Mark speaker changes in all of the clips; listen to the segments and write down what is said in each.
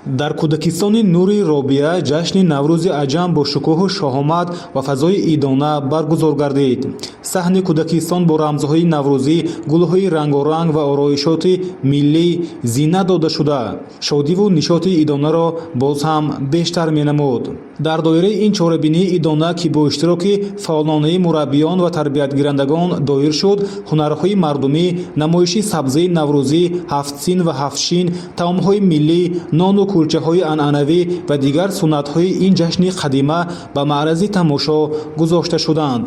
Speaker 1: дар кӯдакистони Нури Робия ҷашни Наврӯзи Аҷам бо шукӯҳу шоҳомад ва фазои идона баргузор гардид. Саҳни кӯдакистон бо рамзҳои наврӯзӣ, гулҳои рангоранг ва ороишоти миллӣ зина дода шуда, шодиву нишоти идонаро боз ҳам бештар менамуд. дар доираи ин чорабинии идона ки бо иштироки фаъолонаи мураббиён ва тарбиятгирандагон доир шуд, ҳунарҳои мардумӣ, намоиши сабзии наврӯзӣ, ҳафтсин ва ҳафтшин, таомҳои миллӣ, нону кулчаҳои анъанавӣ ва дигар суннатҳои ин ҷашни қадима ба маърази тамошо гузошта шуданд.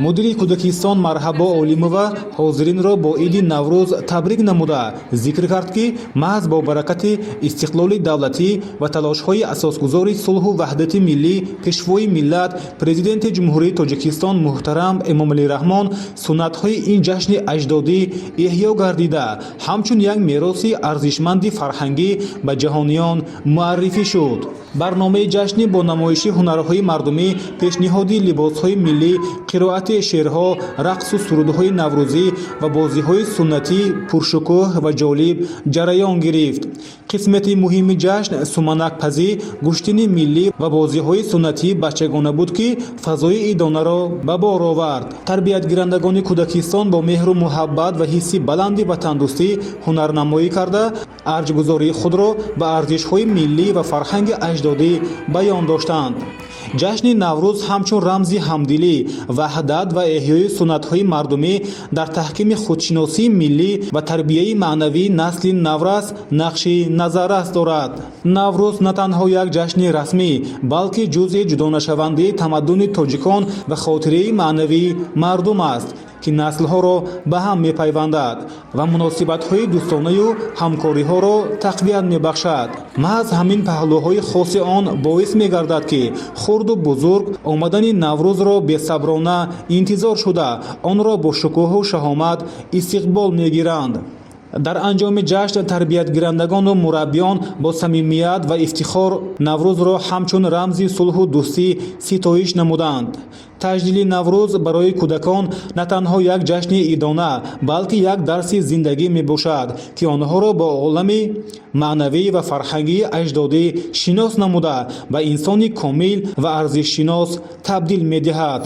Speaker 1: мудири кӯдакистон Марҳабо Олимова ҳозиринро бо иди Наврӯз табрик намуда зикр кард, ки маҳз бо баракати истиқлоли давлатӣ ва талошҳои асосгузори сулҳу ваҳдати миллӣ пешвои миллат Президенти Ҷумҳурии Тоҷикистон муҳтарам Эмомалӣ Раҳмон суннатҳои ин ҷашни аҷдодӣ эҳё гардида, ҳамчун як мероси арзишманди фарҳангӣ ба ҷаҳониён муаррифӣ шуд. барномаи ҷашни бо намоиши ҳунарҳои мардумӣ, пешниҳоди либосҳои миллӣ, қироати шеърҳо, рақсу сурудҳои наврӯзӣ ва бозиҳои суннатӣ пуршукӯҳ ва ҷолиб ҷараён гирифт. қисмати муҳими ҷашн суманакпазӣ, гӯштини миллӣ ва бозиҳои суннатии бачагона буд, ки фазои идонаро ба бор овард. тарбиятгирандагони кӯдакистон бо меҳру муҳаббат ва ҳисси баланди ватандӯстӣ ҳунарнамоӣ карда, арҷгузории худро ба арзишҳои миллӣ ва фарҳанги аҷдодӣ баён доштанд. ҷашни Наврӯз ҳамчун рамзи ҳамдилӣ, ваҳдат ва эҳёи суннатҳои мардумӣ дар таҳкими худшиносии миллӣ ва тарбияи маънавии насли наврас нақши назаррас дорад. Наврӯз на танҳо як ҷашни расмӣ, балки ҷузъи ҷудонашавандаи тамаддуни тоҷикон ва хотираи маънавии мардум аст, ки наслҳоро ба ҳам мепайвандад ва муносибатҳои дӯстонаю ҳамкориҳоро тақвият мебахшад. маҳз ҳамин паҳлӯҳои хоси он боис мегардад, ки хурду бузург омадани Наврӯзро бесаброна интизор шуда, онро бо шукӯҳу шаҳомат истиқбол мегиранд. дар анҷоми ҷашн тарбиятгирандагону мураббиён бо самимият ва ифтихор Наврӯзро ҳамчун рамзи сулҳу дӯстӣ ситоиш намуданд. таҷдили Наврӯз барои кӯдакон на танҳо як ҷашни идона, балки як дарси зиндагӣ мебошад, ки онҳоро бо олами маънавӣ ва фарҳангии аҷдодӣ шинос намуда ба инсони комил ва арзишшинос табдил медиҳад.